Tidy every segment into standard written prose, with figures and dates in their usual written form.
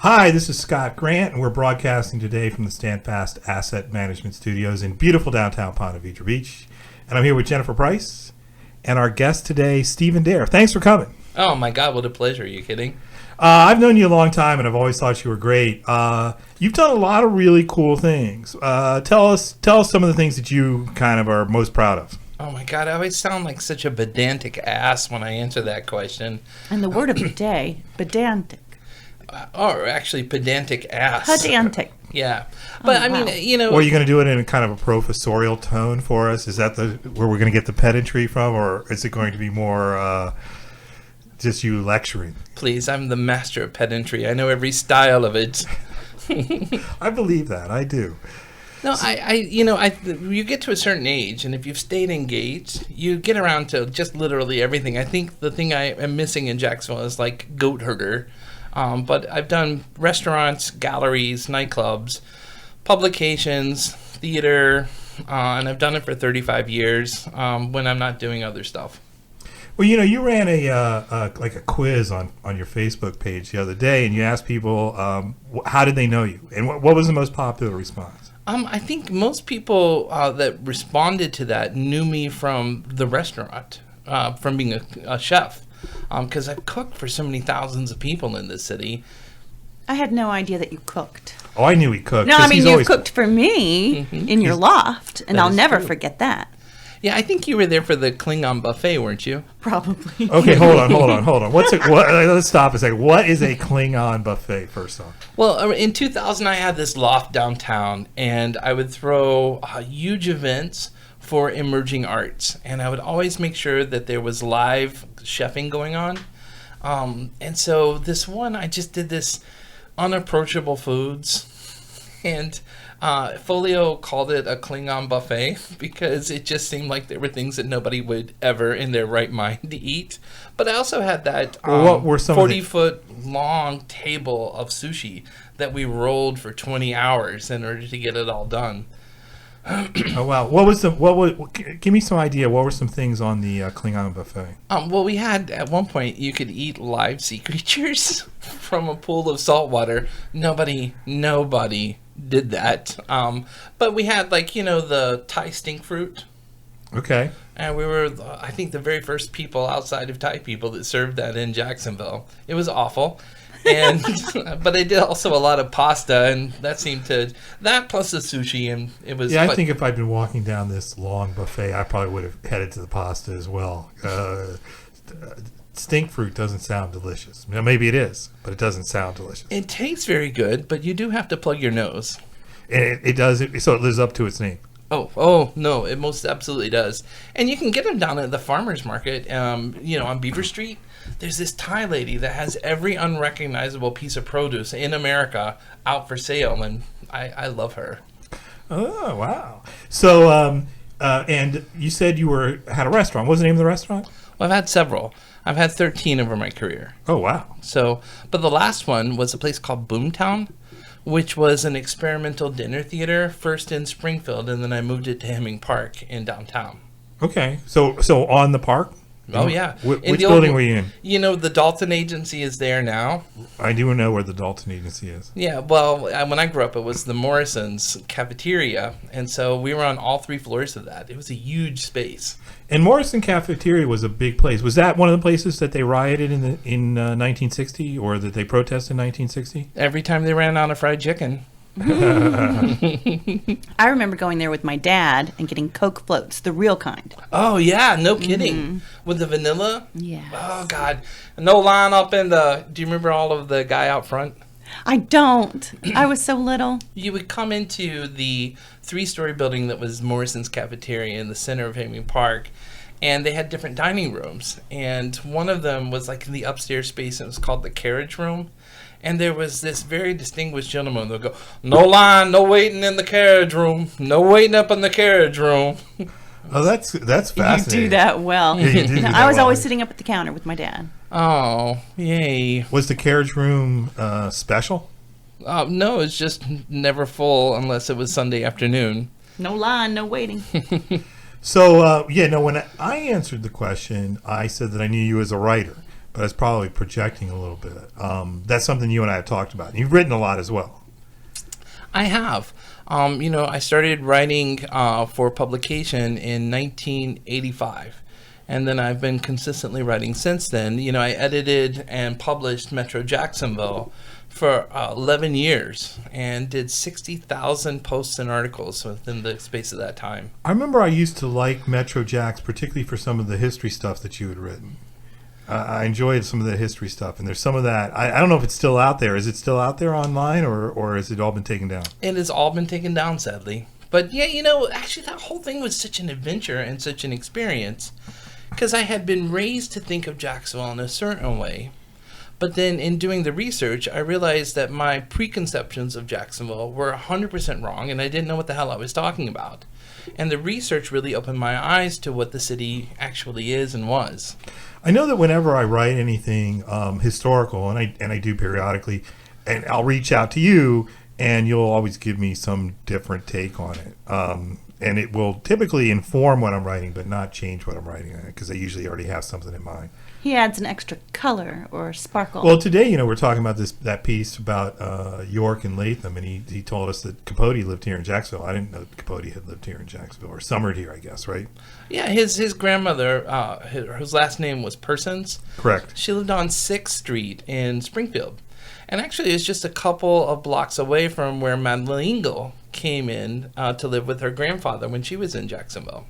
Hi, this is Scott Grant, and we're broadcasting today from the Standfast Asset Management Studios in beautiful downtown Ponte Vedra Beach. And I'm here with Jennifer Price and our guest today, Stephen Dare. Thanks for coming. Oh my God, what a pleasure. Are you kidding? I've known you a long time, and I've always thought you were great. You've done a lot of really cool things. Tell us some of the things that you kind of are most proud of. Oh my God, I always sound like such a pedantic ass when I answer that question. And the word of the day, pedantic. Or actually, pedantic ass. Pedantic. Yeah. But I wow. mean, you know. Or are you going to do it in a kind of a professorial tone for us? Is that where we're going to get the pedantry from, or is it going to be more just you lecturing? Please, I'm the master of pedantry. I know every style of it. I believe that. I do. No, you get to a certain age, and if you've stayed engaged, you get around to just literally everything. I think the thing I am missing in Jacksonville is like goat herder. But I've done restaurants, galleries, nightclubs, publications, theater, and I've done it for 35 years when I'm not doing other stuff. Well, you ran a quiz on your Facebook page the other day, and you asked people how did they know you, and what was the most popular response? I think most people that responded to that knew me from the restaurant, from being a chef. Because I've cooked for so many thousands of people in this city. I had no idea that you cooked. Oh, I knew he cooked. No, I mean, you cooked for me in your loft, and I'll never forget that. Yeah, I think you were there for the Klingon buffet, weren't you? Probably. Okay, hold on. Let's stop a second. What is a Klingon buffet, first off? Well, in 2000, I had this loft downtown, and I would throw huge events for emerging arts, and I would always make sure that there was live chefing going on. And so this one, I just did this unapproachable foods, and Folio called it a Klingon buffet because it just seemed like there were things that nobody would ever in their right mind eat. But I also had that 40-foot long table of sushi that we rolled for 20 hours in order to get it all done. Oh wow! Give me some idea. What were some things on the Klingon buffet? Well, we had at one point you could eat live sea creatures from a pool of salt water. Nobody did that. But we had the Thai stink fruit. Okay. And we were, I think, the very first people outside of Thai people that served that in Jacksonville. It was awful. And but I did also a lot of pasta, and that plus the sushi, and it was. Yeah, I think if I'd been walking down this long buffet, I probably would have headed to the pasta as well. Stink fruit doesn't sound delicious. Now, maybe it is, but it doesn't sound delicious. It tastes very good, but you do have to plug your nose. And it does, so it lives up to its name. Oh no, it most absolutely does. And you can get them down at the farmer's market, on Beaver Street. There's this Thai lady that has every unrecognizable piece of produce in America out for sale, and I love her. Oh, wow. So, and you said you had a restaurant. What was the name of the restaurant? Well, I've had several. I've had 13 over my career. Oh, wow. So, but the last one was a place called Boomtown, which was an experimental dinner theater, first in Springfield, and then I moved it to Hemming Park in downtown. Okay. So on the park? Oh, yeah. Which building were you in? The Dalton Agency is there now. I do know where the Dalton Agency is. Yeah, well, when I grew up, it was the Morrison's cafeteria, and so we were on all 3 floors of that. It was a huge space. And Morrison Cafeteria was a big place. Was that one of the places that they rioted in 1960, or that they protested in 1960? Every time they ran out of fried chicken. I remember going there with my dad and getting Coke floats, the real kind. Oh, yeah, no kidding. With the vanilla? Yeah. Oh, God. No line up in do you remember all of the guy out front? I don't. I was so little. You would come into the 3-story building that was Morrison's Cafeteria in the center of Hemming Park, and they had different dining rooms. And one of them was like in the upstairs space, and it was called the Carriage Room. And there was this very distinguished gentleman that would go, no line, no waiting in the carriage room. No waiting up in the carriage room. Oh, that's fascinating. You do that well. Yeah, you do that I was well. always sitting up at the counter with my dad. Oh, yay. Was the carriage room special? No, it's just never full unless it was Sunday afternoon. No line, no waiting. So, when I answered the question, I said that I knew you as a writer. but it's probably projecting a little bit. That's something you and I have talked about. You've written a lot as well. I have. I started writing for publication in 1985. And then I've been consistently writing since then. I edited and published Metro Jacksonville for 11 years and did 60,000 posts and articles within the space of that time. I remember I used to like Metro Jacks, particularly for some of the history stuff that you had written. I enjoyed some of the history stuff, and there's some of that. I don't know if it's still out there. Is it still out there online, or has it all been taken down? It has all been taken down, sadly. But yeah, actually that whole thing was such an adventure and such an experience. Because I had been raised to think of Jacksonville in a certain way. But then in doing the research, I realized that my preconceptions of Jacksonville were 100% wrong, and I didn't know what the hell I was talking about. And the research really opened my eyes to what the city actually is and was. I know that whenever I write anything historical, and I do periodically, and I'll reach out to you, and you'll always give me some different take on it. And it will typically inform what I'm writing, but not change what I'm writing, because I usually already have something in mind. He adds an extra color or sparkle. Well, today, we're talking about that piece about York and Latham, and he told us that Capote lived here in Jacksonville. I didn't know that Capote had lived here in Jacksonville, or summered here, I guess, right? Yeah, his grandmother, whose last name was Persons. Correct. She lived on 6th Street in Springfield. And actually, it's just a couple of blocks away from where Madeleine L'Engle came in to live with her grandfather when she was in Jacksonville.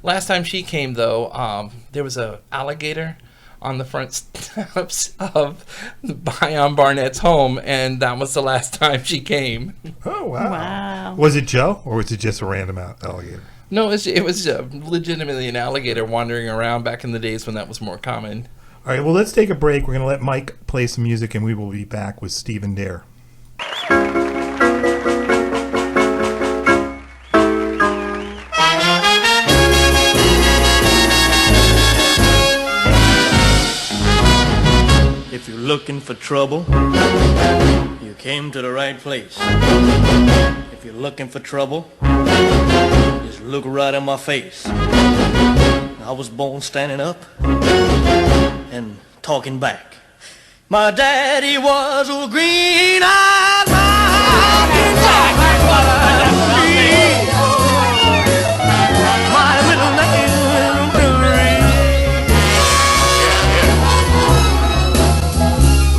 Last time she came, though, there was an alligator on the front steps of Bion Barnett's home, and that was the last time she came. Oh, wow. Wow. Was it Joe, or was it just a random alligator? No, it was legitimately an alligator wandering around back in the days when that was more common. All right, well, let's take a break. We're going to let Mike play some music, and we will be back with Stephen Dare. If you're looking for trouble, you came to the right place. If you're looking for trouble, just look right in my face. I was born standing up and talking back. My daddy was a green-eyed mountain jack. My middle name is Billy.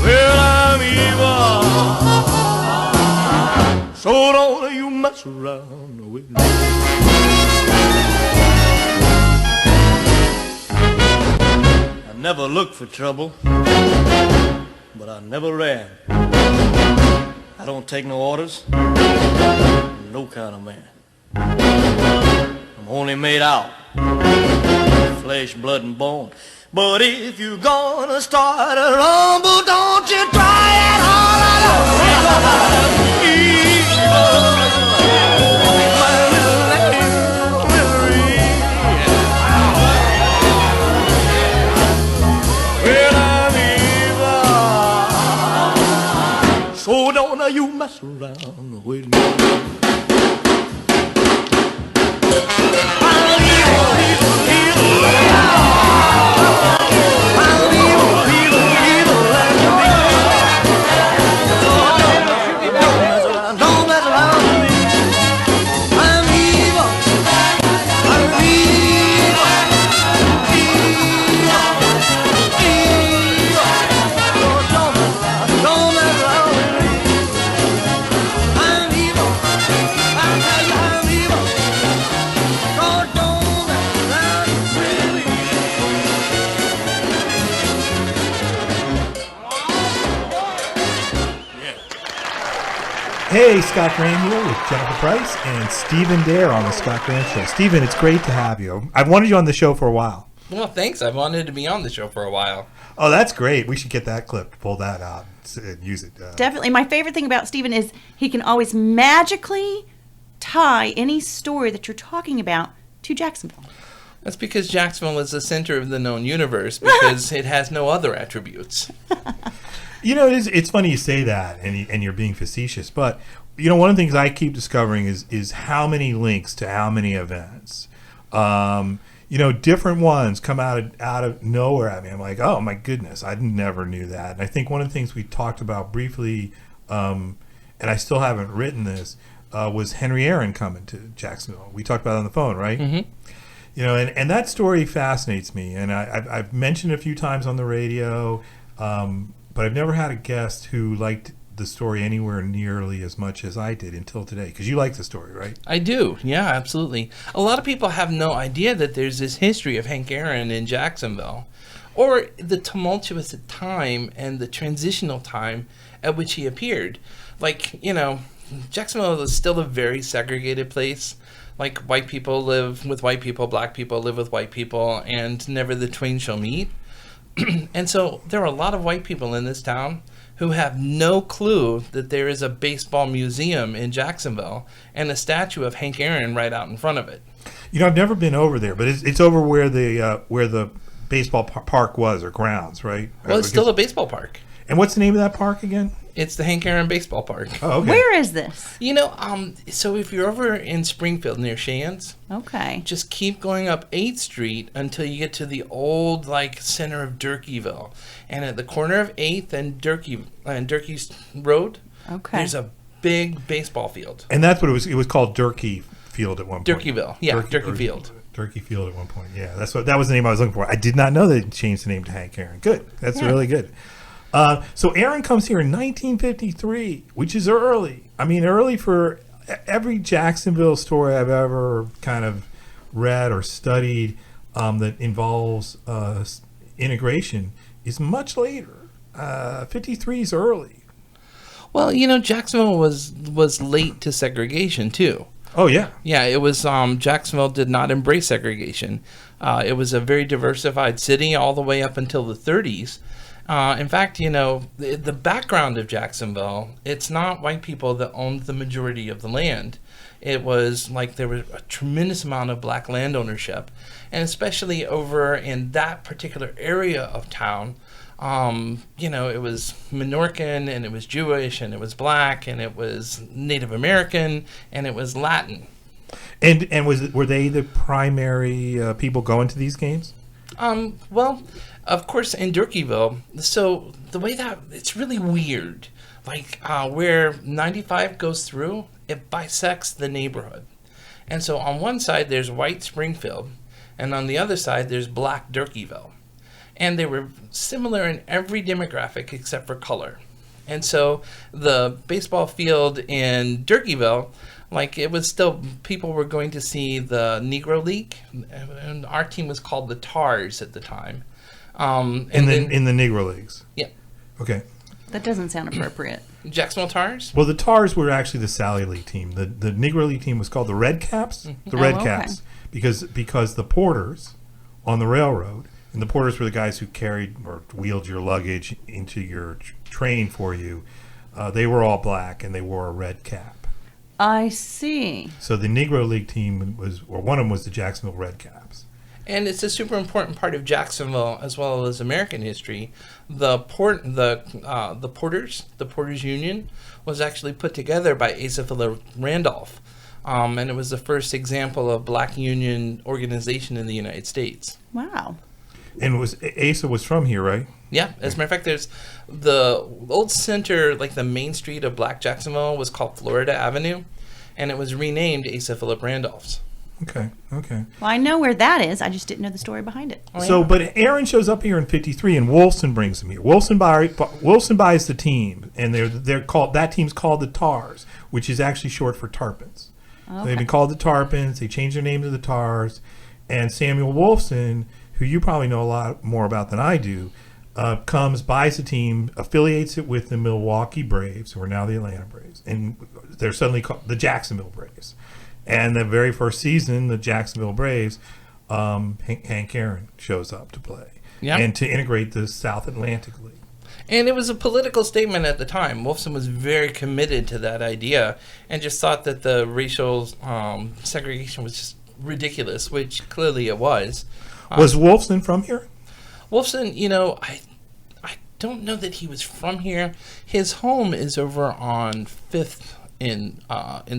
Well, I'm evil, so don't you mess around with me. I never looked for trouble, but I never ran. I don't take no orders, no kind of man. I'm only made out of flesh, blood, and bone. But if you're gonna start a rumble, don't you try it hard. So don't you mess around with me. Don't mess around with me. I'm evil. I'm evil. Evil. Don't mess around with me. I'm evil. I tell you I'm evil. Oh, don't mess around with me. Hey, Scott Graham here with Jennifer Price and Stephen Dare on the Scott Graham Show. Stephen, it's great to have you. I've wanted you on the show for a while. Well, thanks. I've wanted to be on the show for a while. Oh, that's great. We should get that clip, pull that out, and use it. Definitely. My favorite thing about Stephen is he can always magically tie any story that you're talking about to Jacksonville. That's because Jacksonville is the center of the known universe because it has no other attributes. It's funny you say that, and you're being facetious, but one of the things I keep discovering is how many links to how many events. different ones come out of nowhere at me. I'm like, oh my goodness, I never knew that. And I think one of the things we talked about briefly, and I still haven't written this, was Henry Aaron coming to Jacksonville. We talked about it on the phone, right? Mm-hmm. And that story fascinates me. And I've mentioned it a few times on the radio, but I've never had a guest who liked the story anywhere nearly as much as I did until today. Because you like the story, right? I do. Yeah, absolutely. A lot of people have no idea that there's this history of Hank Aaron in Jacksonville, or the tumultuous time and the transitional time at which he appeared. Like, Jacksonville is still a very segregated place. Like, white people live with white people, black people live with white people, and never the twain shall meet. And so there are a lot of white people in this town who have no clue that there is a baseball museum in Jacksonville and a statue of Hank Aaron right out in front of it. I've never been over there, but it's over where the baseball park was, or grounds, right? Well, it's still a baseball park. And what's the name of that park again? It's the Hank Aaron Baseball Park. Oh, okay. Where is this? So if you're over in Springfield near Shands, Okay. just keep going up 8th Street until you get to the old, center of Durkeeville. And at the corner of 8th and Durkee Road, Okay. there's a big baseball field. And that's what it was. It was called Durkee Field at one point. Durkeeville. Yeah, Durkee Field. Durkee Field at one point. Yeah, that was the name I was looking for. I did not know they changed the name to Hank Aaron. Good. That's really good. So Aaron comes here in 1953, which is early. I mean, early for every Jacksonville story I've ever kind of read or studied that involves integration is much later. 53 is early. Well, Jacksonville was late to segregation, too. Oh, yeah. Yeah, it was, Jacksonville did not embrace segregation. It was a very diversified city all the way up until the 30s. In fact, the background of Jacksonville, it's not white people that owned the majority of the land. It was there was a tremendous amount of black land ownership. And especially over in that particular area of town, it was Minorcan, and it was Jewish, and it was black, and it was Native American, and it was Latin. And were they the primary people going to these games? Well, of course, in Durkeeville, so the way that it's really weird, where 95 goes through, it bisects the neighborhood. And so on one side, there's white Springfield, and on the other side, there's black Durkeeville. And they were similar in every demographic except for color. And so the baseball field in Durkeeville, it was still, people were going to see the Negro League, and our team was called the Tars at the time. In the Negro Leagues? Yeah. Okay. That doesn't sound appropriate. Jacksonville Tars? Well, the Tars were actually the Sally League team. The Negro League team was called the Red Caps. The Red Caps. Because the porters on the railroad, and the porters were the guys who carried or wheeled your luggage into your train for you, they were all black, and they wore a red cap. I see. So the Negro League team one of them was the Jacksonville Red Caps. And it's a super important part of Jacksonville as well as American history. The Porters Union, was actually put together by Asa Philip Randolph, and it was the first example of black union organization in the United States. Wow. And Asa was from here, right? Yeah, as a matter of fact, there's the old center, the main street of Black Jacksonville was called Florida Avenue, and it was renamed Asa Philip Randolph's. Okay. Well, I know where that is. I just didn't know the story behind it. Oh, So, yeah. but Aaron shows up here in '53, and Wolfson brings him here. Wolfson buys the team, and they're called, that team's called the Tars, which is actually short for Tarpons. Okay. They've been called the Tarpons. They changed their name to the Tars, and Samuel Wolfson, who you probably know a lot more about than I do, comes, buys the team, affiliates it with the Milwaukee Braves, who are now the Atlanta Braves, and they're suddenly called the Jacksonville Braves. And the very first season, the Jacksonville Braves, Hank Aaron shows up to play, and to integrate the South Atlantic League. And it was a political statement at the time. Wolfson was very committed to that idea and just thought that the racial segregation was just ridiculous, which clearly it was. Was Wolfson from here? Wolfson, I don't know that he was from here. His home is over on 5th in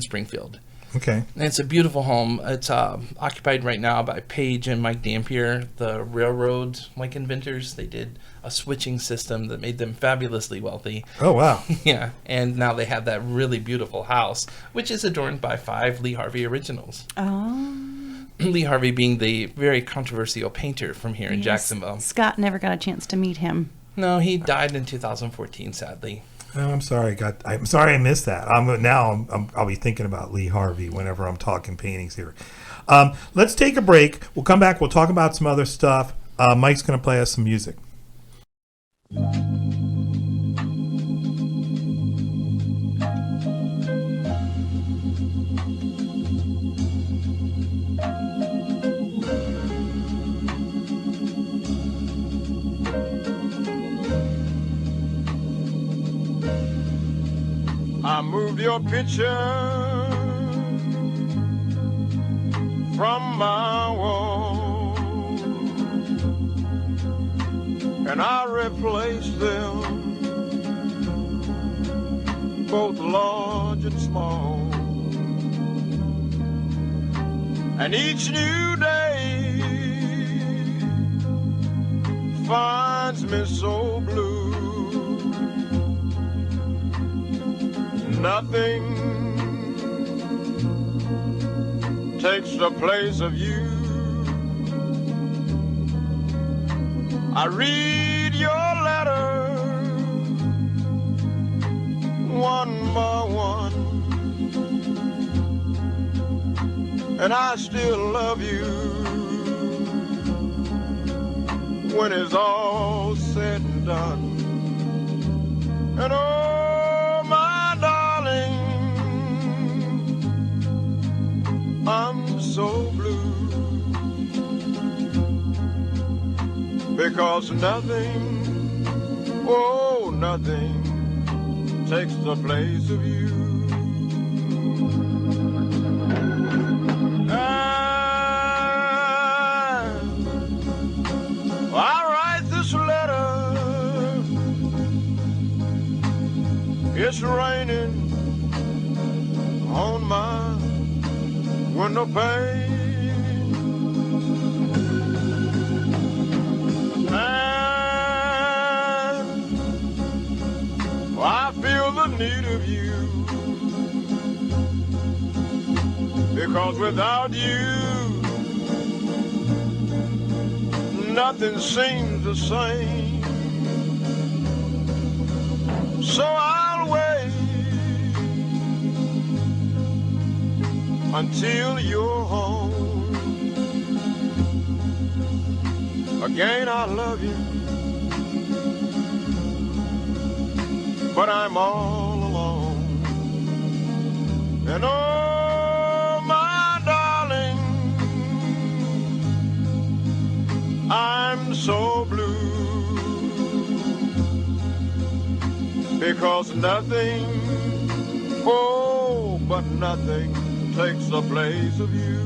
Springfield. Okay. And it's a beautiful home. It's occupied right now by Paige and Mike Dampier, the railroad inventors. They did a switching system that made them fabulously wealthy. Oh, wow. Yeah, and now they have that really beautiful house, which is adorned by 5 Lee Harvey originals. Oh. Lee Harvey being the very controversial painter from here in Yes. Jacksonville. Scott never got a chance to meet him. No, he died in 2014, sadly. Oh, I'm sorry. I'm sorry I missed that. I'll be thinking about Lee Harvey whenever I'm talking paintings here. Let's take a break. We'll come back. We'll talk about some other stuff. Mike's going to play us some music. I moved your picture from my wall, and I replaced them, both large and small. And each new day finds me so blue. Nothing takes the place of you. I read your letters one by one, and I still love you when it's all said and done. And oh, my darling, I'm so blue, because nothing, oh, nothing takes the place of you. I write this letter, it's raining on my window pane, and I feel the need of you, because without you nothing seems the same. So I'll wait until you're home. Again, I love you, but I'm all alone. And oh, my darling, I'm so blue, because nothing, oh, but nothing takes the place of you.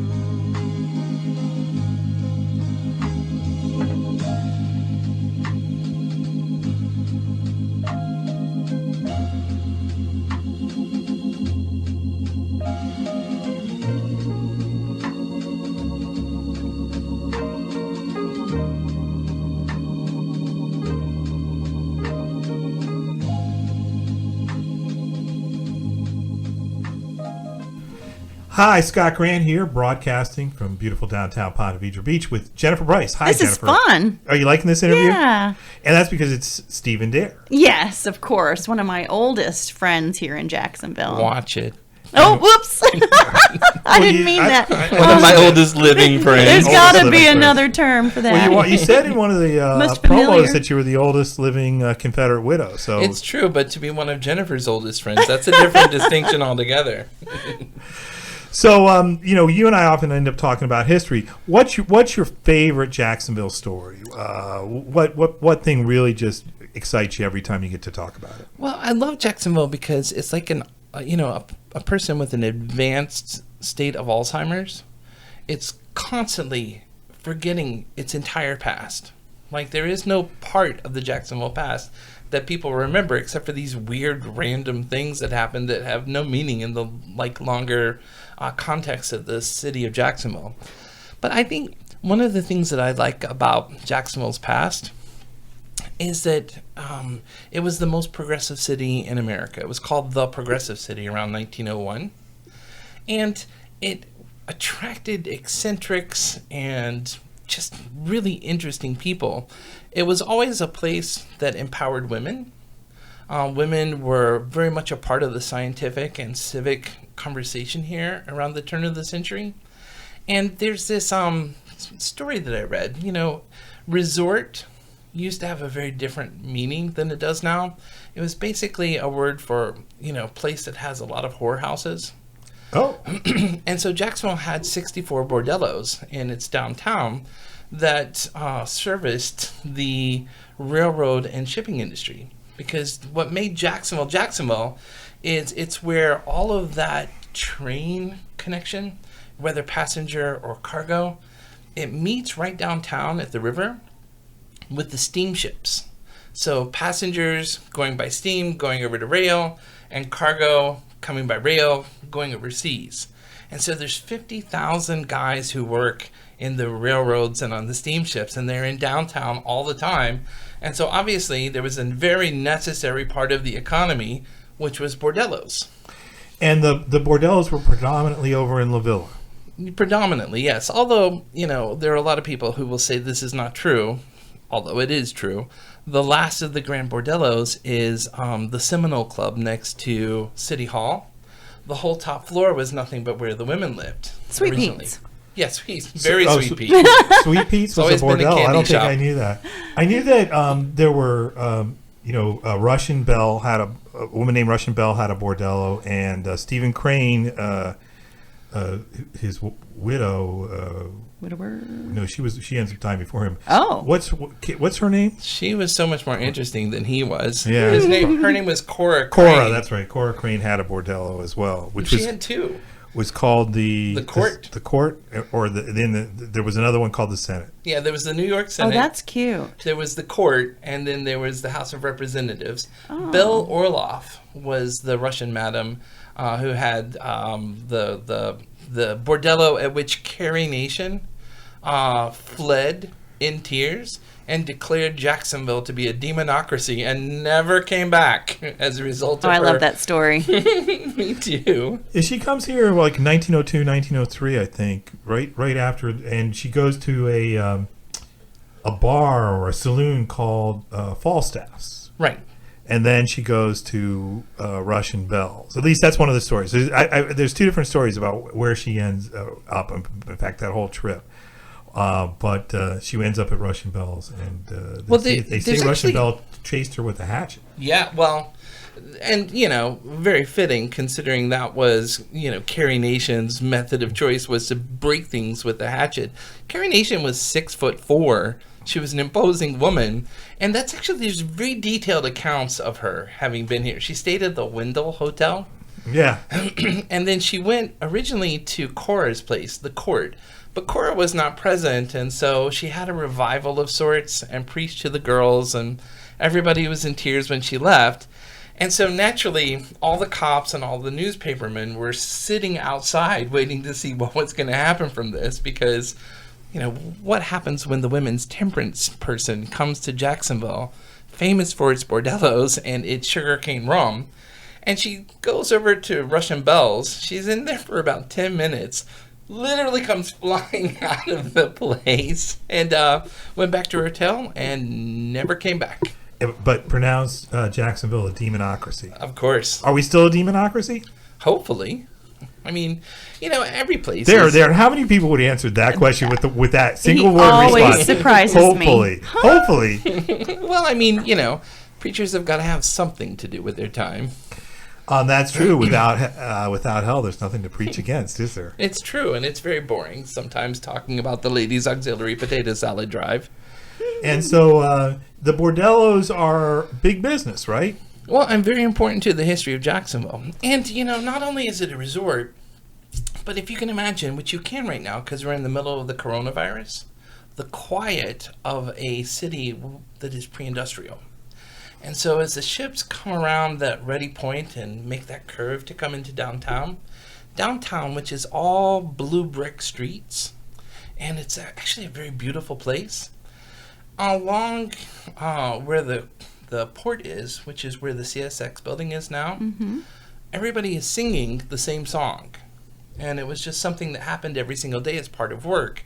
Hi, Scott Grant here, broadcasting from beautiful downtown Ponte Vedra Beach with Jennifer Bryce. Hi, This is Jennifer. fun. Are you liking this interview? Yeah. And that's because it's Stephen Dare. Yes, of course. One of my oldest friends here in Jacksonville. Watch it. Oh, whoops. I didn't mean that. One of my oldest living friends. There's got to living be friend. another term for that. Well, you said in one of the Most promos familiar. that you were the oldest living Confederate widow. So It's true, but to be one of Jennifer's oldest friends, that's a different distinction altogether. So, you and I often end up talking about history. What's your favorite Jacksonville story? What thing really just excites you every time you get to talk about it? Well, I love Jacksonville because it's like a person with an advanced state of Alzheimer's. It's constantly forgetting its entire past. Like, there is no part of the Jacksonville past that people remember, except for these weird random things that happen that have no meaning in the longer context of the city of Jacksonville. But I think one of the things that I like about Jacksonville's past is that it was the most progressive city in America. It was called the Progressive City around 1901. And it attracted eccentrics and just really interesting people. It was always a place that empowered women. Women were very much a part of the scientific and civic conversation here around the turn of the century. And there's this story that I read. Resort used to have a very different meaning than it does now. It was basically a word for, place that has a lot of whorehouses. Oh. And so Jacksonville had 64 bordellos in its downtown that serviced the railroad and shipping industry. Because what made Jacksonville is it's where all of that train connection, whether passenger or cargo, it meets right downtown at the river with the steamships. So passengers going by steam, going over to rail, and cargo coming by rail, going overseas. And so there's 50,000 guys who work in the railroads and on the steamships, and they're in downtown all the time. And so obviously there was a very necessary part of the economy, which was bordellos. And the bordellos were predominantly over in La Villa. Predominantly, yes. Although, there are a lot of people who will say this is not true, although it is true. The last of the Grand Bordellos is the Seminole Club next to City Hall. The whole top floor was nothing but where the women lived. Sweet originally. Pete's. Yes, Pete's. Very Oh, Sweet Pete. Sweet Pete's was always a been a bordel. candy I don't shop. think I knew that. I knew that there were, Russian Bell had a woman named Russian Bell had a bordello, and Stephen Crane, his widow. Widower. No, she ends up dying before him. Oh. What's her name? She was so much more interesting than he was. Yeah. Her name was Cora Crane. Cora, that's right. Cora Crane had a bordello as well, which She had two. was called the Court. The Court, or there was another one called the Senate. Yeah, there was the New York Oh, Senate. that's cute. There was the Court, and then there was the House of Representatives. Oh. Belle Orloff was the Russian madam who had the bordello at which Carrie Nation fled in tears and declared Jacksonville to be a demonocracy and never came back as a result of Oh, I her. love that story. Me too. She comes here like 1902, 1903, I think, right after, and she goes to a bar or a saloon called Falstaff's. Right. And then she goes to Russian Bells. At least that's one of the stories. There's two different stories about where she ends up. In fact, that whole trip. But she ends up at Russian Bells, and they say Russian Bell chased her with a hatchet. Yeah, well, and, very fitting considering that was, Carrie Nation's method of choice was to break things with a hatchet. Carrie Nation was 6'4". She was an imposing woman, and that's actually, there's very detailed accounts of her having been here. She stayed at the Wendell Hotel. Yeah. And then she went originally to Cora's place, the Court. But Cora was not present, and so she had a revival of sorts and preached to the girls, and everybody was in tears when she left. And so naturally, all the cops and all the newspapermen were sitting outside waiting to see what was going to happen from this, because, what happens when the women's temperance person comes to Jacksonville, famous for its bordellos and its sugarcane rum, and she goes over to Russian Bells. She's in there for about 10 minutes, literally comes flying out of the place, and went back to her hotel and never came back. But pronounced Jacksonville a demonocracy. Of course. Are we still a demonocracy? Hopefully. I mean, every place. There. How many people would answer that question with that single word always response? surprises me. Hopefully. Well, I mean, preachers have got to have something to do with their time. That's true. Without hell, there's nothing to preach against, is there? It's true, and it's very boring sometimes talking about the ladies' auxiliary potato salad drive. And so the bordellos are big business, right? Well, I'm very important to the history of Jacksonville. And, not only is it a resort, but if you can imagine, which you can right now because we're in the middle of the coronavirus, the quiet of a city that is pre-industrial. And so as the ships come around that ready point and make that curve to come into downtown, which is all blue brick streets, and it's actually a very beautiful place, along where the port is, which is where the CSX building is now, everybody is singing the same song. And it was just something that happened every single day as part of work.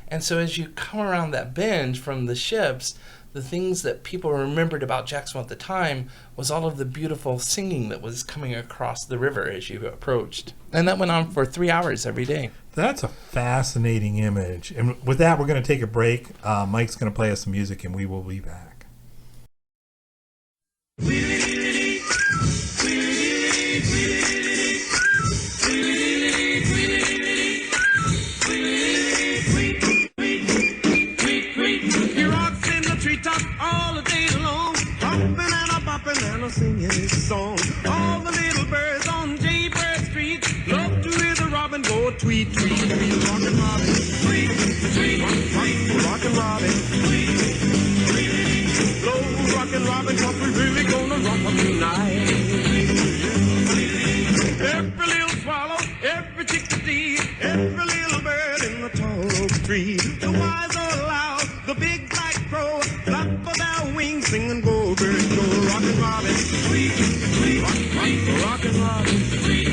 And so as you come around that bend from the ships, the things that people remembered about Jacksonville at the time was all of the beautiful singing that was coming across the river as you approached. And that went on for 3 hours every day. That's a fascinating image. And with that, we're going to take a break. Mike's going to play us some music, and we will be back. All the day long, hopping and a bopping and a singing his song. All the little birds on Jaybird Street love to hear the robin go tweet, tweet, tweet. Rockin' Robin, tweet, tweet, rockin' Robin, tweet, tweet. Blow rockin' Robin, 'cause we really gonna rock 'em tonight. Every little swallow, every chickadee, every little bird in the tall oak tree. The wise or loud, the big black crow, flap of their wings, singing go, bird, go, rockin' Robin, tweet, tweet, rockin' Robin, tweet,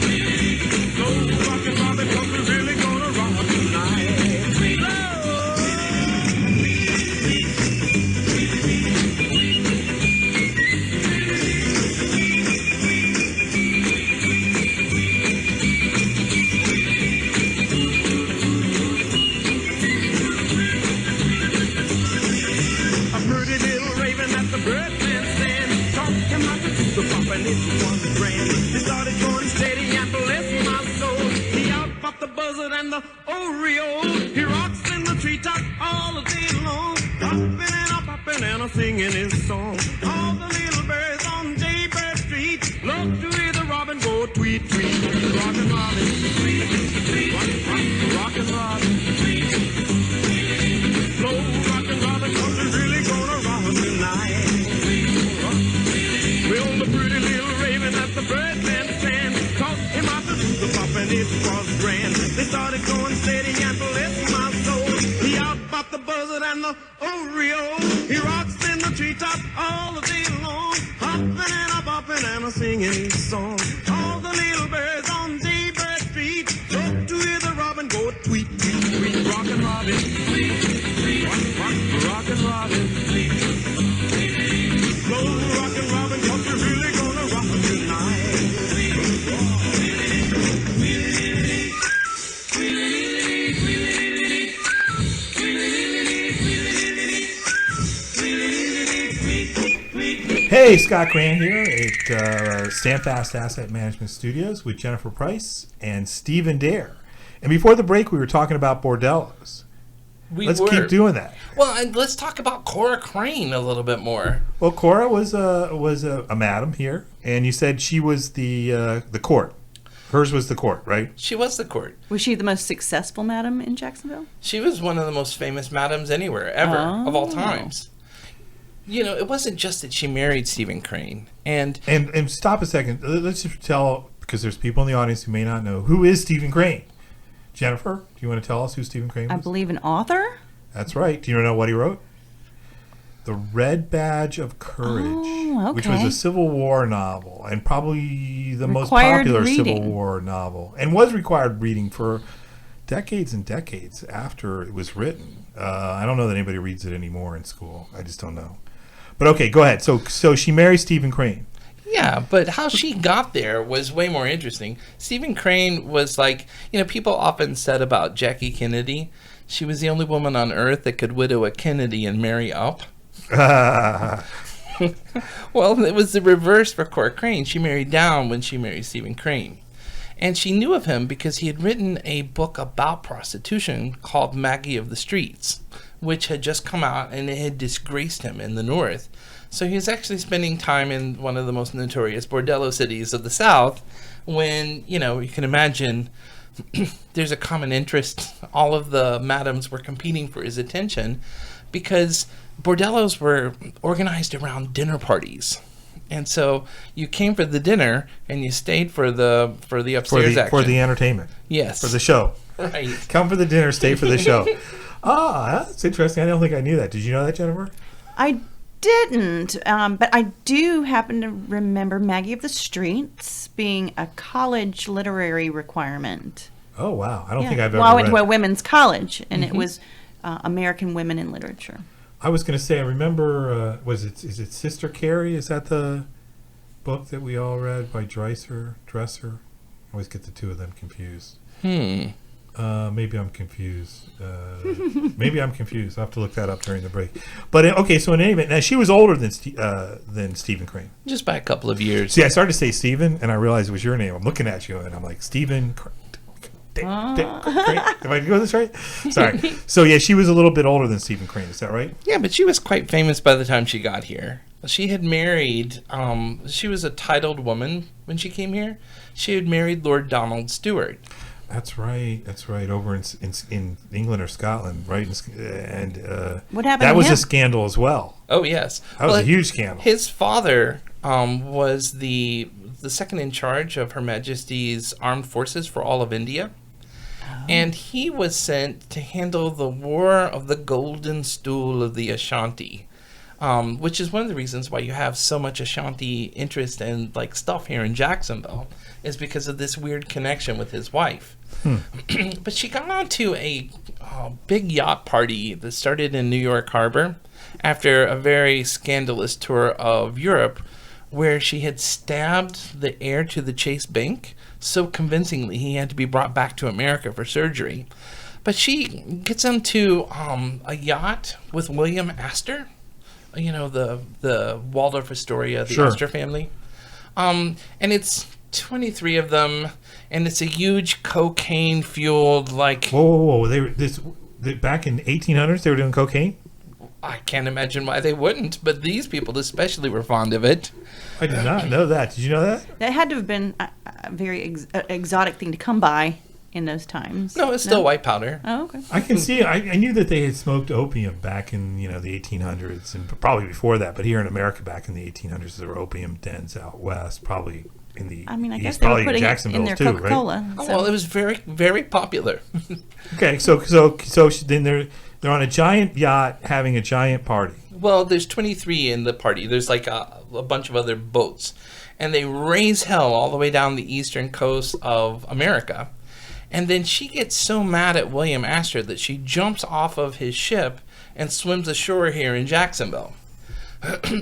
tweet, go, rockin' Robin, 'cause we're really gonna rock tonight. And it was grand. He started going steady and bless my soul. He outpopped the buzzard and the oriole. He rocks in the treetop all the day long, hopping and a popping and a singing his song. All the little birds on Jaybird Street love to hear the robin go tweet, tweet. Rockin' Robin, tweet, tweet, rockin' Robin, tweet, tweet. Slow rockin' Robin, 'cause we're really gonna rock tonight. Well, the pretty little raven at the birdman stand taught him how to do the pop, and it was grand. They started going steady and bless my soul. He outpopped the buzzard and the oriole. He rocks in the treetop all the day long, hopping and a bopping and a singing his song. All the little birds on Jaybird Street love to hear the robin go tweet, tweet, tweet. Rockin' Robin, tweet, tweet, rockin' Robin, tweet, tweet. Slow rockin' Robin, 'cause we're really gonna rock tonight. Hey, Scott Grant here at Standfast Asset Management Studios with Jennifer Price and Stephen Dare. And before the break, we were talking about bordellos. Let's keep doing that. Well, and let's talk about Cora Crane a little bit more. Well, Cora was a madam here, and you said she was the court. Hers was the court, right? She was the court. Was she the most successful madam in Jacksonville? She was one of the most famous madams anywhere, ever, of all times. You know, it wasn't just that she married Stephen Crane. And stop a second. Let's just tell, because there's people in the audience who may not know, who is Stephen Crane? Jennifer, do you want to tell us who Stephen Crane was? I believe an author. That's right. Do you know what he wrote? The Red Badge of Courage, which was a Civil War novel and probably the most popular Civil War novel, and was required reading for decades and decades after it was written. I don't know that anybody reads it anymore in school. I just don't know. But okay, go ahead. So she married Stephen Crane. Yeah, but how she got there was way more interesting. Stephen Crane was like, you know, people often said about Jackie Kennedy, she was the only woman on earth that could widow a Kennedy and marry up. Well, it was the reverse for Cora Crane. She married down when she married Stephen Crane. And she knew of him because he had written a book about prostitution called Maggie of the Streets, which had just come out and it had disgraced him in the North. So he was actually spending time in one of the most notorious bordello cities of the South when, you know, you can imagine there's a common interest. All of the madams were competing for his attention because bordellos were organized around dinner parties. And so you came for the dinner and you stayed for the upstairs action. For the entertainment. Yes. For the show. Right. Come for the dinner, stay for the show. That's interesting. I don't think I knew that. Did you know that, Jennifer? I didn't, but I do happen to remember Maggie of the Streets being a college literary requirement. Oh, wow. I don't think I've ever Well, I went to read a women's college, and it was American Women in Literature. I was going to say, I remember, is it Sister Carrie? Is that the book that we all read by Dresser? I always get the two of them confused. Maybe I'm confused. I'll have to look that up during the break. But, okay, so in any event, now she was older than Stephen Crane. Just by a couple of years. See, I started to say Stephen, and I realized it was your name. I'm looking at you, and I'm like, Stephen Crane. Am I doing this right? Sorry. So, yeah, she was a little bit older than Stephen Crane. Is that right? Yeah, but she was quite famous by the time she got here. She had married, she was a titled woman when she came here. She had married Lord Donald Stewart. That's right. Over in England or Scotland, right? And What happened that to was him? a scandal as well. Oh, yes. That was a huge scandal. His father was the second in charge of Her Majesty's Armed Forces for all of India. And he was sent to handle the War of the Golden Stool of the Ashanti, which is one of the reasons why you have so much Ashanti interest and like stuff here in Jacksonville, is because of this weird connection with his wife. But she got onto a big yacht party that started in New York Harbor after a very scandalous tour of Europe, where she had stabbed the heir to the Chase Bank so convincingly he had to be brought back to America for surgery. But she gets onto a yacht with William Astor, the Waldorf Astoria, the Sure. Astor family. And it's 23 of them, and it's a huge cocaine-fueled, like... Whoa. Back in 1800s, they were doing cocaine? I can't imagine why they wouldn't, but these people especially were fond of it. I did not know that. Did you know that? That had to have been a very exotic thing to come by in those times. No, it's still white powder. Oh, okay. I can see. I knew that they had smoked opium back in the 1800s and probably before that. But here in America, back in the 1800s, there were opium dens out west, probably in the I mean, I guess east, they were probably in putting it in Jacksonville their too, Coca-Cola. Oh, so- well, it was very, very popular. right? Okay, so then they're on a giant yacht having a giant party. Well, there's 23 in the party. There's like a bunch of other boats. And they raise hell all the way down the eastern coast of America. And then she gets so mad at William Astor that she jumps off of his ship and swims ashore here in Jacksonville.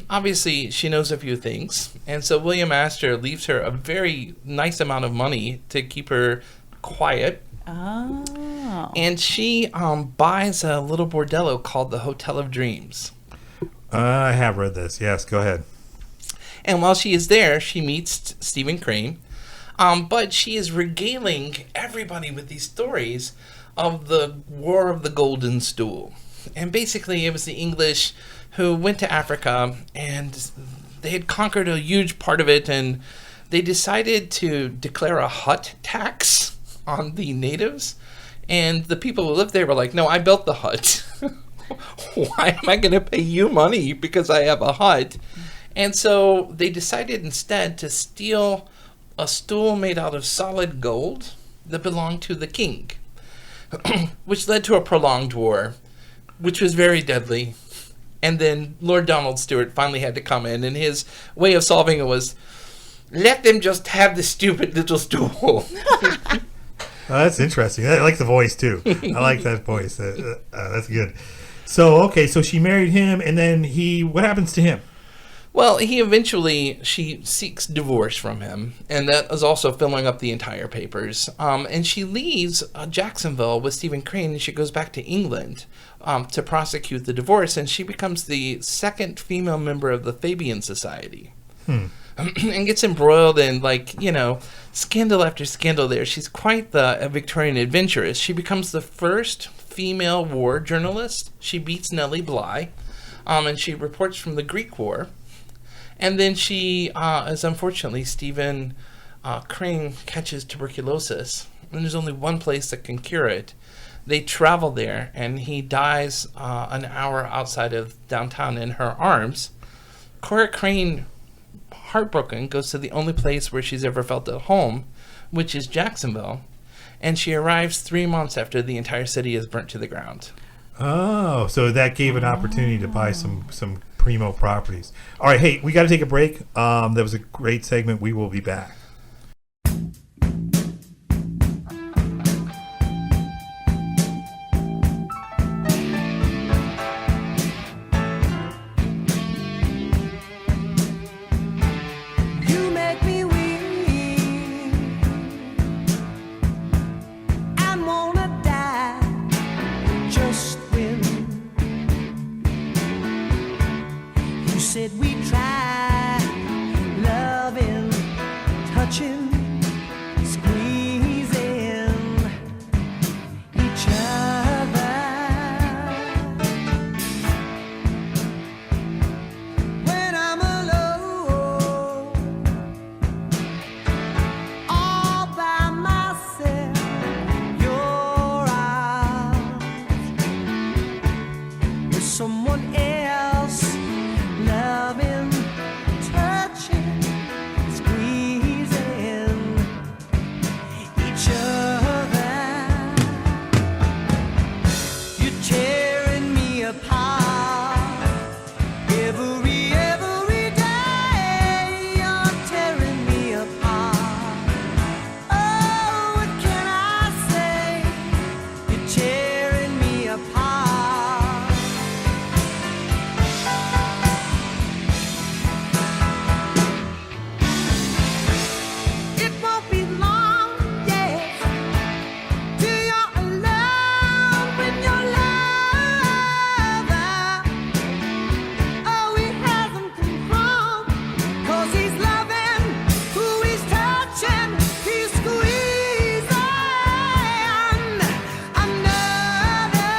Obviously, she knows a few things. And so William Astor leaves her a very nice amount of money to keep her quiet. Oh. And she buys a little bordello called the Hotel of Dreams. I have read this. Yes, go ahead. And while she is there, she meets Stephen Crane. But she is regaling everybody with these stories of the War of the Golden Stool. And basically, it was the English who went to Africa, and they had conquered a huge part of it, and they decided to declare a hut tax on the natives. And the people who lived there were like, no, I built the hut. Why am I going to pay you money because I have a hut? And so they decided instead to steal a stool made out of solid gold that belonged to the king, which led to a prolonged war, which was very deadly. And then Lord Donald Stewart finally had to come in, and his way of solving it was, let them just have the stupid little stool. Oh, that's interesting. I like the voice too. I like that voice. That's good. So she married him, and then what happens to him? Well, she seeks divorce from him, and that is also filling up the entire papers. And she leaves Jacksonville with Stephen Crane, and she goes back to England to prosecute the divorce, and she becomes the second female member of the Fabian Society. And gets embroiled in, scandal after scandal there. She's quite a Victorian adventuress. She becomes the first female war journalist. She beats Nellie Bly, and she reports from the Greek War. And then she, as unfortunately, Stephen Crane catches tuberculosis. And there's only one place that can cure it. They travel there, and he dies an hour outside of downtown in her arms. Cora Crane, heartbroken, goes to the only place where she's ever felt at home, which is Jacksonville, and she arrives 3 months after the entire city is burnt to the ground. Oh, so that gave an opportunity to buy some primo properties. All right, hey, we got to take a break. That was a great segment. We will be back. You make me weak and wanna die just when you said we try loving, touching, squeezing each other. When I'm alone all by myself, your arms with someone else, loving, touching, squeezing each other. You're tearing me apart every day. You're tearing me apart. Oh, what can I say? You're tearing me apart. It won't be long, yes, till you're alone with your lover. Oh, he hasn't come home, 'cause he's loving who he's touching, he's squeezing another.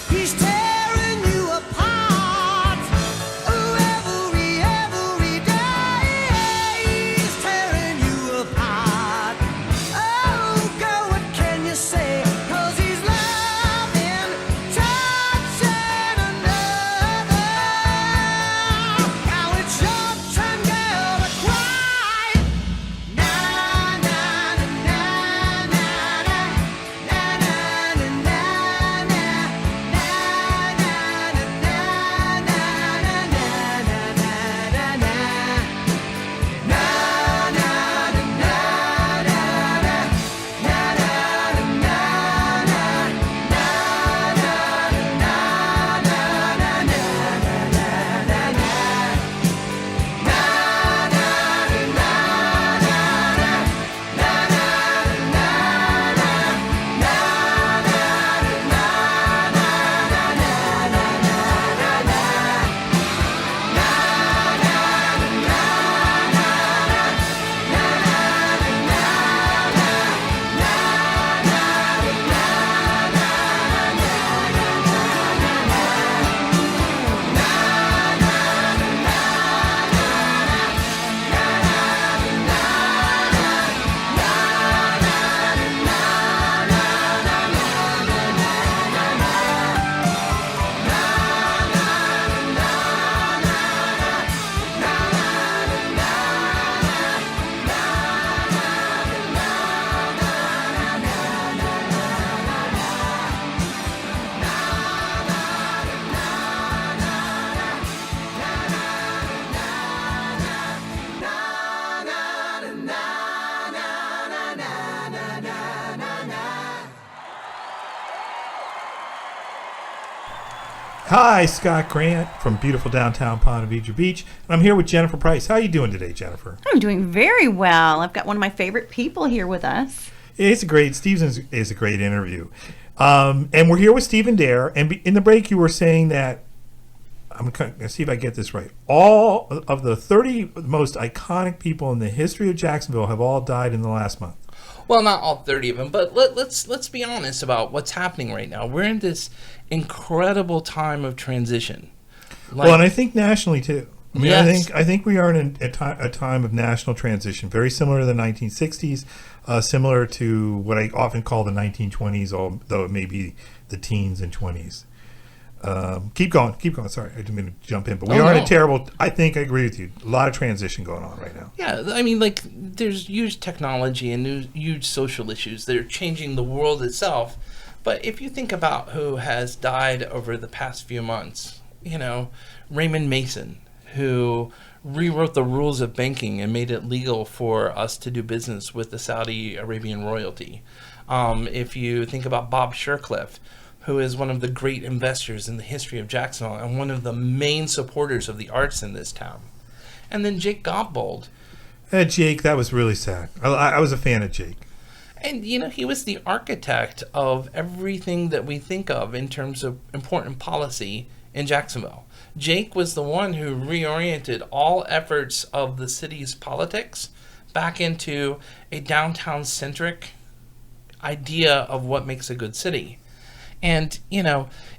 He's tearing you apart. Oh, every day he's tearing you apart. Oh, girl, what can you say? 'Cause he's loving, touching another. Now it's your turn, girl, to cry. Na na na na na na na na na na na Hi, Scott Grant from beautiful downtown Ponte Vedra Beach. And I'm here with Jennifer Price. How are you doing today, Jennifer? I'm doing very well. I've got one of my favorite people here with us. Steve is a great interview. And we're here with Stephen Dare. And in the break, you were saying that, I'm going to see if I get this right, all of the 30 most iconic people in the history of Jacksonville have all died in the last month. Well, not all 30 of them, but let's be honest about what's happening right now. We're in this incredible time of transition. Well, and I think nationally, too. I mean, Yes. I think we are in a time of national transition, very similar to the 1960s, similar to what I often call the 1920s, although it may be the teens and 20s. Keep going. Sorry, I didn't mean to jump in, but we Oh, are in no. a terrible. I think I agree with you. A lot of transition going on right now. Yeah, I mean, like, there's huge technology and huge social issues that are changing the world itself. But if you think about who has died over the past few months, Raymond Mason, who rewrote the rules of banking and made it legal for us to do business with the Saudi Arabian royalty. If you think about Bob Shercliffe, who is one of the great investors in the history of Jacksonville and one of the main supporters of the arts in this town. And then Jake Gobbold. Jake, that was really sad. I was a fan of Jake. And, he was the architect of everything that we think of in terms of important policy in Jacksonville. Jake was the one who reoriented all efforts of the city's politics back into a downtown-centric idea of what makes a good city. And,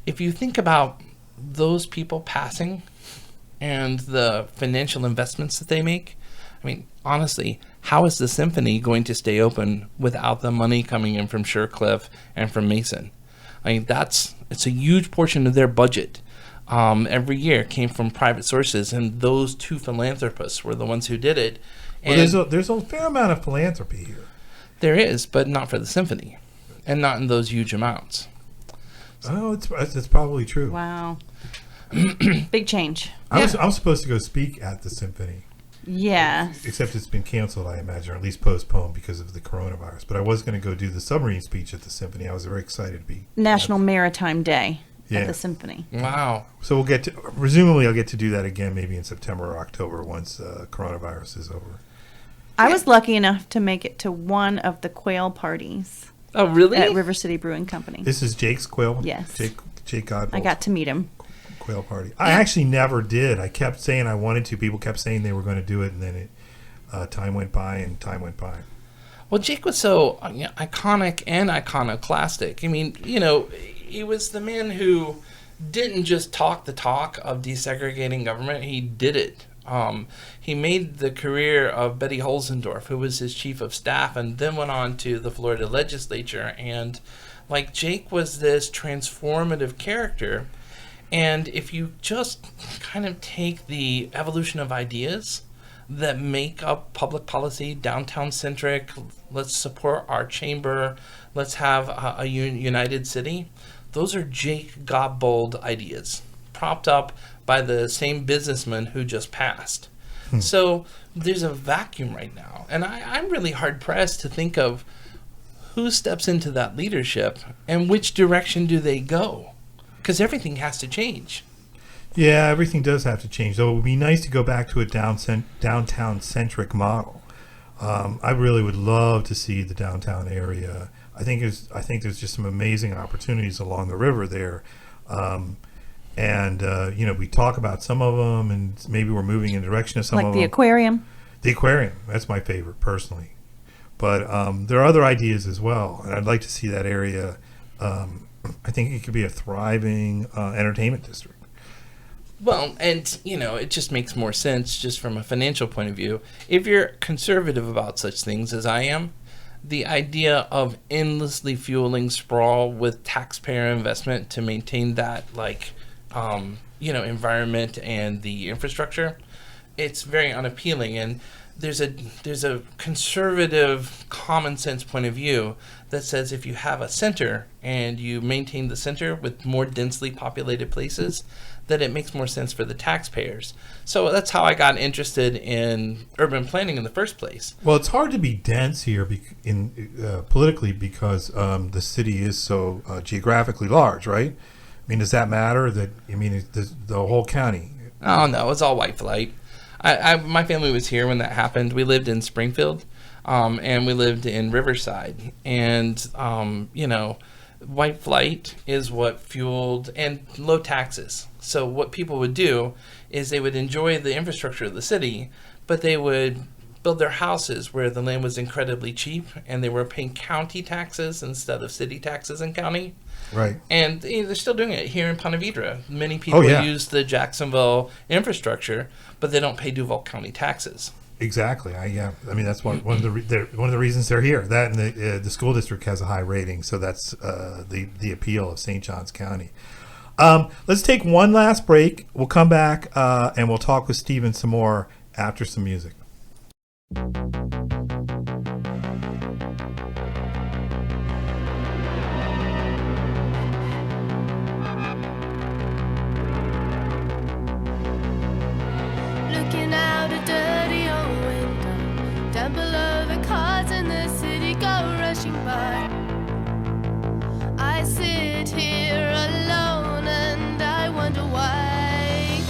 if you think about those people passing and the financial investments that they make, I mean, honestly, how is the symphony going to stay open without the money coming in from Shercliffe and from Mason? I mean, it's a huge portion of their budget. Every year came from private sources, and those two philanthropists were the ones who did it. Well, And there's a fair amount of philanthropy here. there is, but not for the symphony, and not in those huge amounts. Oh, it's probably true. Wow. Big change. I was supposed to go speak at the symphony, Yeah. except it's been canceled, I imagine, or at least postponed because of the coronavirus. But I was going to go do the submarine speech at the symphony. I was very excited to be. National Maritime Day Yeah. at the Symphony. Wow. So we'll get to, presumably I'll get to do that again maybe in September or October once coronavirus is over. I was lucky enough to make it to one of the quail parties Oh, really? at River City Brewing Company. This is Jake's quail. Yes. Jake Godbold. I got to meet him. quail party. I actually never did. I kept saying I wanted to. People kept saying they were going to do it, and then time went by and time went by. Well, Jake was so iconic and iconoclastic. I mean, he was the man who didn't just talk the talk of desegregating government. He did it. He made the career of Betty Holzendorf, who was his chief of staff, and then went on to the Florida legislature. And Jake was this transformative character. And if you just kind of take the evolution of ideas that make up public policy, downtown centric, let's support our chamber, let's have a united city, those are Jake Gobbold ideas, propped up by the same businessman who just passed. So there's a vacuum right now. And I'm really hard pressed to think of who steps into that leadership and which direction do they go? Because everything has to change. Yeah, everything does have to change. Though it would be nice to go back to a downtown-centric model. I really would love to see the downtown area. I think there's just some amazing opportunities along the river there. We talk about some of them, and maybe we're moving in the direction of some Like of the them. aquarium. The aquarium, that's my favorite personally. But there are other ideas as well, and I'd like to see that area. I think it could be a thriving entertainment district. Well, and, it just makes more sense just from a financial point of view. If you're conservative about such things as I am, the idea of endlessly fueling sprawl with taxpayer investment to maintain that, environment and the infrastructure, it's very unappealing. And there's a conservative common sense point of view that says if you have a center and you maintain the center with more densely populated places, that it makes more sense for the taxpayers. So that's how I got interested in urban planning in the first place. Well, it's hard to be dense here politically because the city is so geographically large, right? I mean, does that matter? The whole county. Oh no, it's all white flight. My family was here when that happened. We lived in Springfield, and we lived in Riverside, and white flight is what fueled, and low taxes. So what people would do is they would enjoy the infrastructure of the city, but they would build their houses where the land was incredibly cheap and they were paying county taxes instead of city taxes in county. Right. And they're still doing it here in Ponte Vedra. Many people yeah. use the Jacksonville infrastructure, but they don't pay Duval County taxes. Exactly. I mean, that's one of the reasons they're here. That and the school district has a high rating, so that's the appeal of St. Johns County. Let's take one last break. We'll come back and we'll talk with Stephen some more after some music. Looking out a dirty old window, down below the cars in the city go rushing by. I sit here alone and I wonder why.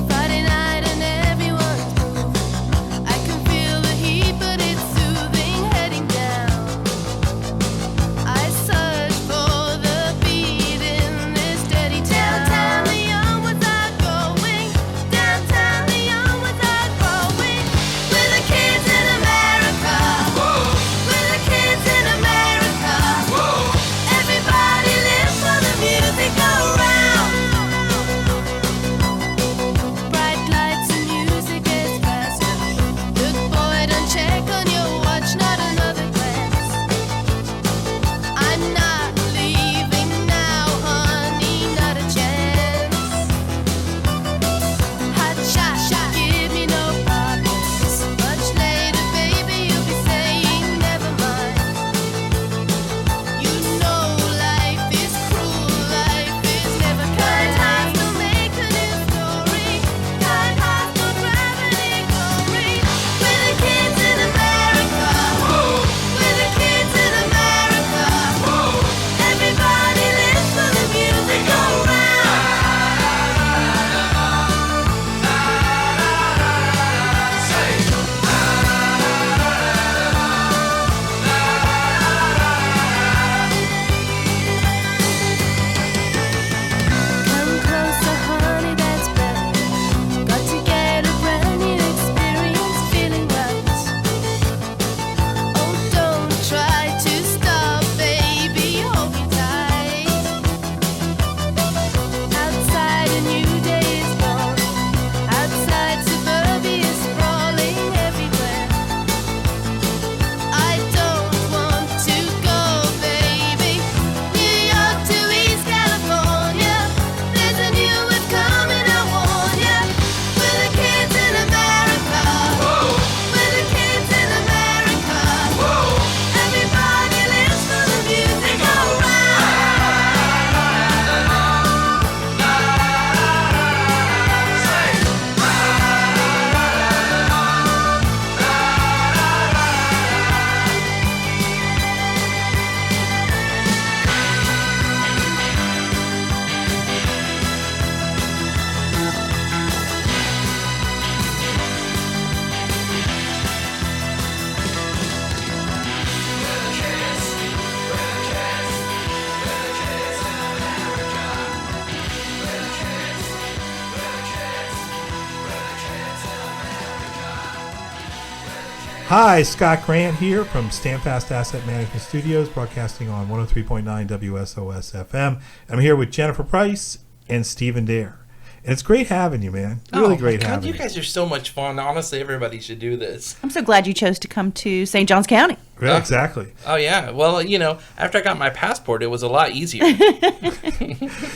Friday night and everyone's moving. I can feel the heat, but it's soothing heading down. I search for the beat in this steady town. Downtown, the young ones are going. Downtown, the young ones are growing. We're the kids in America. Whoa. We're the kids in America. Whoa. Everybody live for the music around. Bright lights and music gets faster. Look, boy, don't check on your watch, not another glance. I'm not leaving now, honey, not a chance. Hot shot, give me no problems. Much later, baby, you'll be saying never mind. You know life is cruel, life is never kind. Times will make a new story. Kind hearts will gravity glory. We're the kids in America. We're the kids in America. Everybody lives for the music around. Come closer, honey, that's better. Got to get a brand new experience, feeling right. Oh, don't try to stop, baby, hold me tight. Outside a new day is born. Outside suburbia is sprawling everywhere. I don't want to go, baby. New York to East California. There's a new wave coming, I warn ya. We're the kids in America. We're the kids in America. Everybody lives for the music around. Hi, Scott Grant here from Standfast Asset Management Studios, broadcasting on 103.9 WSOS FM. I'm here with Jennifer Price and Stephen Dare. And it's great having you, man. Really great God, having you you. guys are so much fun. Honestly, everybody should do this. I'm so glad you chose to come to St. Johns County. Yeah, exactly. Oh, yeah. Well, after I got my passport, it was a lot easier.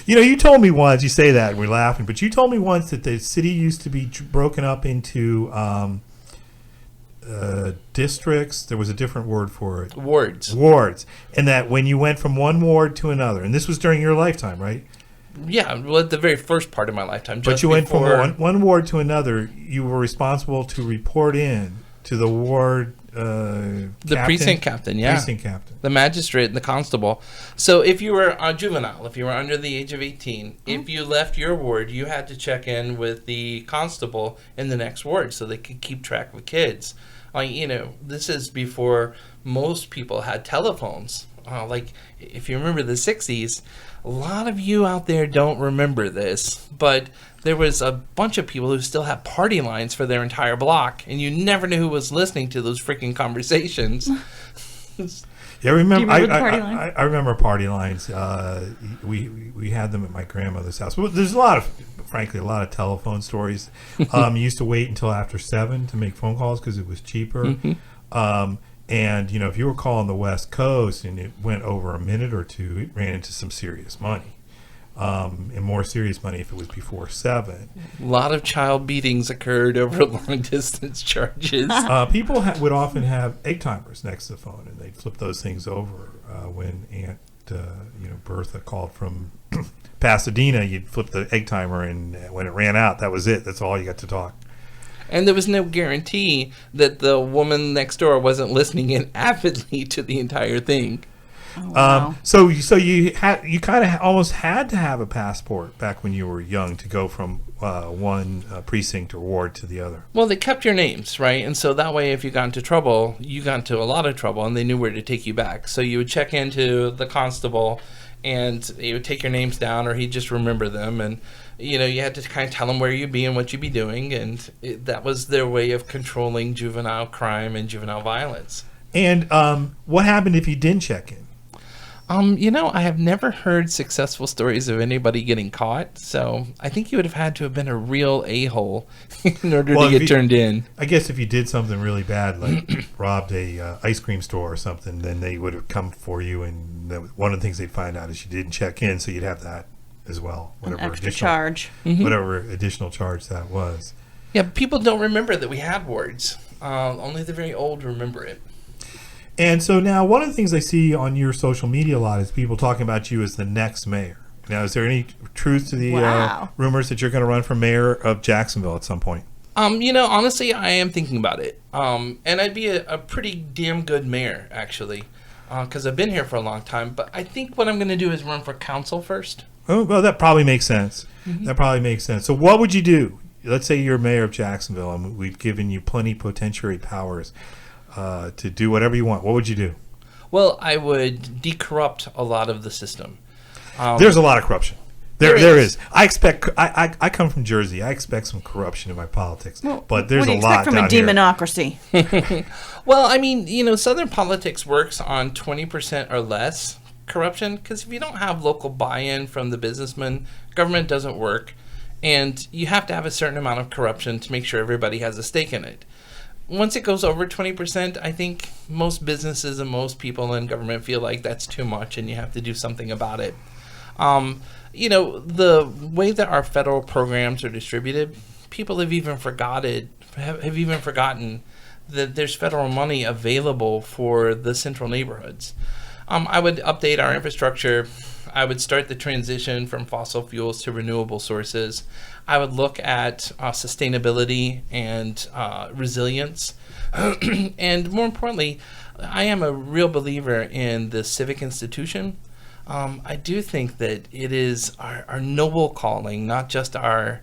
You told me once, you say that, and we're laughing, but you told me once that the city used to be broken up into districts. There was a different word for it. Wards. And that when you went from one ward to another, and this was during your lifetime, right? Yeah, well, the very first part of my lifetime. But just you went from before- one ward to another. You were responsible to report in to the ward The precinct captain, yeah. Precinct captain. The magistrate and the constable. So if you were a juvenile, if you were under the age of 18, if you left your ward, you had to check in with the constable in the next ward so they could keep track of kids. This is before most people had telephones. Like, if you remember the 60s, a lot of you out there don't remember this, but there was a bunch of people who still had party lines for their entire block, and you never knew who was listening to those freaking conversations. Yeah, I remember. Do you remember the party lines? I remember party lines. We had them at my grandmother's house. Well, there's frankly, a lot of telephone stories. You used to wait until after 7 to make phone calls because it was cheaper. And if you were calling the West Coast and it went over a minute or two, it ran into some serious money. And more serious money if it was before 7. A lot of child beatings occurred over long distance charges. People would often have egg timers next to the phone, and they'd flip those things over. When Aunt Bertha called from Pasadena, you'd flip the egg timer, and when it ran out, that was it. That's all you got to talk. And there was no guarantee that the woman next door wasn't listening in avidly to the entire thing. Oh, wow. So you kind of almost had to have a passport back when you were young to go from one precinct or ward to the other. Well, they kept your names, right? And so that way, if you got into trouble, you got into a lot of trouble, and they knew where to take you back. So you would check into the constable, and he would take your names down, or he'd just remember them. And, you had to kind of tell them where you'd be and what you'd be doing. And that was their way of controlling juvenile crime and juvenile violence. And what happened if you didn't check in? I have never heard successful stories of anybody getting caught, so I think you would have had to have been a real a-hole in order to get turned in. I guess if you did something really bad, like robbed a ice cream store or something, then they would have come for you, and one of the things they'd find out is you didn't check in, so you'd have that as well. An extra charge. Whatever additional charge that was. Yeah, people don't remember that we had wards. Only the very old remember it. And so now one of the things I see on your social media a lot is people talking about you as the next mayor. Now, is there any truth to the Wow. rumors that you're going to run for mayor of Jacksonville at some point? Honestly, I am thinking about it. And I'd be a pretty damn good mayor, actually, because I've been here for a long time. But I think what I'm going to do is run for council first. Oh, well, that probably makes sense. That probably makes sense. So what would you do? Let's say you're mayor of Jacksonville and we've given you plenipotentiary powers to do whatever you want. What would you do? Well, I would decorrupt a lot of the system. There's a lot of corruption. There is. is. I expect. I come from Jersey. I expect some corruption in my politics. But there's What do you a lot expect from a down here. demonocracy? Well, I mean, Southern politics works on 20% or less corruption, because if you don't have local buy-in from the businessmen, government doesn't work, and you have to have a certain amount of corruption to make sure everybody has a stake in it. Once it goes over 20%, I think most businesses and most people in government feel like that's too much and you have to do something about it. The way that our federal programs are distributed, people have even forgotten that there's federal money available for the central neighborhoods. I would update our infrastructure. I would start the transition from fossil fuels to renewable sources. I would look at sustainability and resilience. And more importantly, I am a real believer in the civic institution. I do think that it is our noble calling, not just our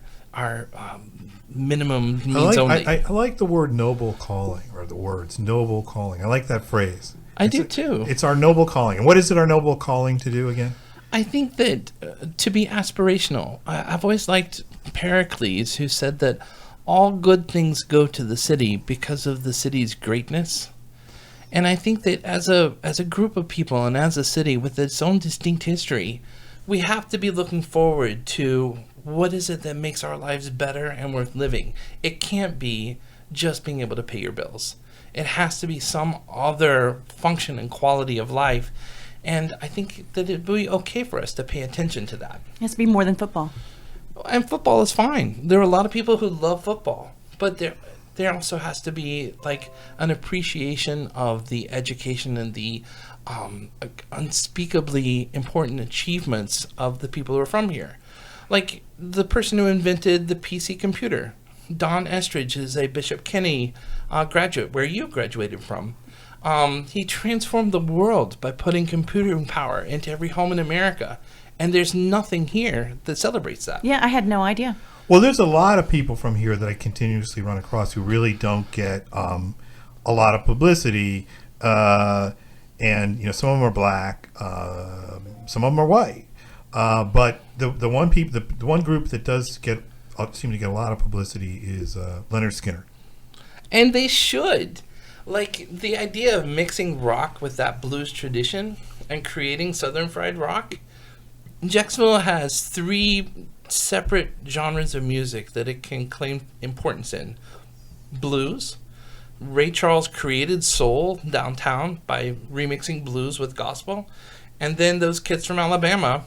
minimum means only. I like the word noble calling, or the words noble calling. I like that phrase. I do too. It's our noble calling. And what is it our noble calling to do again? I think that to be aspirational. I've always liked Pericles, who said that all good things go to the city because of the city's greatness. And I think that as a group of people and as a city with its own distinct history, we have to be looking forward to what is it that makes our lives better and worth living. It can't be just being able to pay your bills. It has to be some other function and quality of life. And I think that it would be okay for us to pay attention to that. It has to be more than football. And football is fine. There are a lot of people who love football, but there also has to be like an appreciation of the education and the unspeakably important achievements of the people who are from here. Like the person who invented the PC computer. Don Estridge is a Bishop Kenny graduate, where you graduated from. He transformed the world by putting computing power into every home in America. And there's nothing here that celebrates that. Yeah, I had no idea. Well, there's a lot of people from here that I continuously run across who really don't get a lot of publicity. And, some of them are black, some of them are white. But the one group that does get seem to get a lot of publicity is Leonard Skinner. And they should. Like, the idea of mixing rock with that blues tradition and creating Southern Fried Rock. Jacksonville has 3 separate genres of music that it can claim importance in. Blues. Ray Charles created soul downtown by remixing blues with gospel. And then those kids from Alabama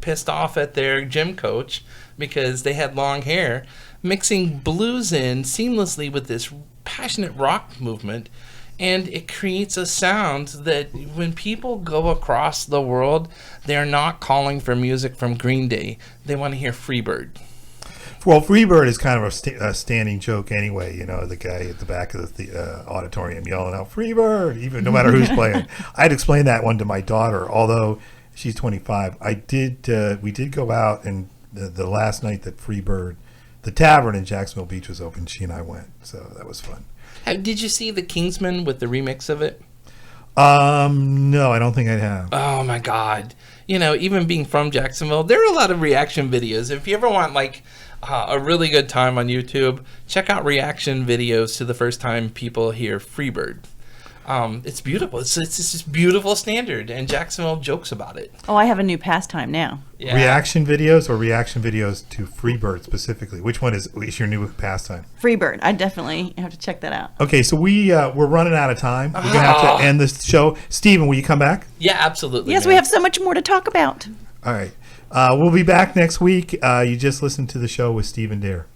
pissed off at their gym coach because they had long hair, mixing blues in seamlessly with this passionate rock movement. And it creates a sound that when people go across the world, they're not calling for music from Green Day. They want to hear Freebird. Well, Freebird is kind of a standing joke anyway. You know, the guy at the back of the auditorium yelling out "Freebird," even no matter who's playing. I'd explain that one to my daughter, although she's 25. We did go out, and the last night that Freebird, the tavern in Jacksonville Beach was open, she and I went, so that was fun. Did you see the Kingsmen with the remix of it? No, I don't think I have. Oh my God. You know, even being from Jacksonville, there are a lot of reaction videos. If you ever want like a really good time on YouTube, check out reaction videos to the first time people hear Freebird. It's beautiful. It's this beautiful standard, and Jacksonville jokes about it. Oh, I have a new pastime now. Yeah. Reaction videos or reaction videos to Freebird specifically? Which one is your new pastime? Freebird. I definitely have to check that out. Okay, so we're running out of time. We're gonna have to end this show. Steven, will you come back? Yeah, absolutely. Yes, man. we have so much more to talk about. All right. We'll be back next week. You just listened to the show with Steven Dare.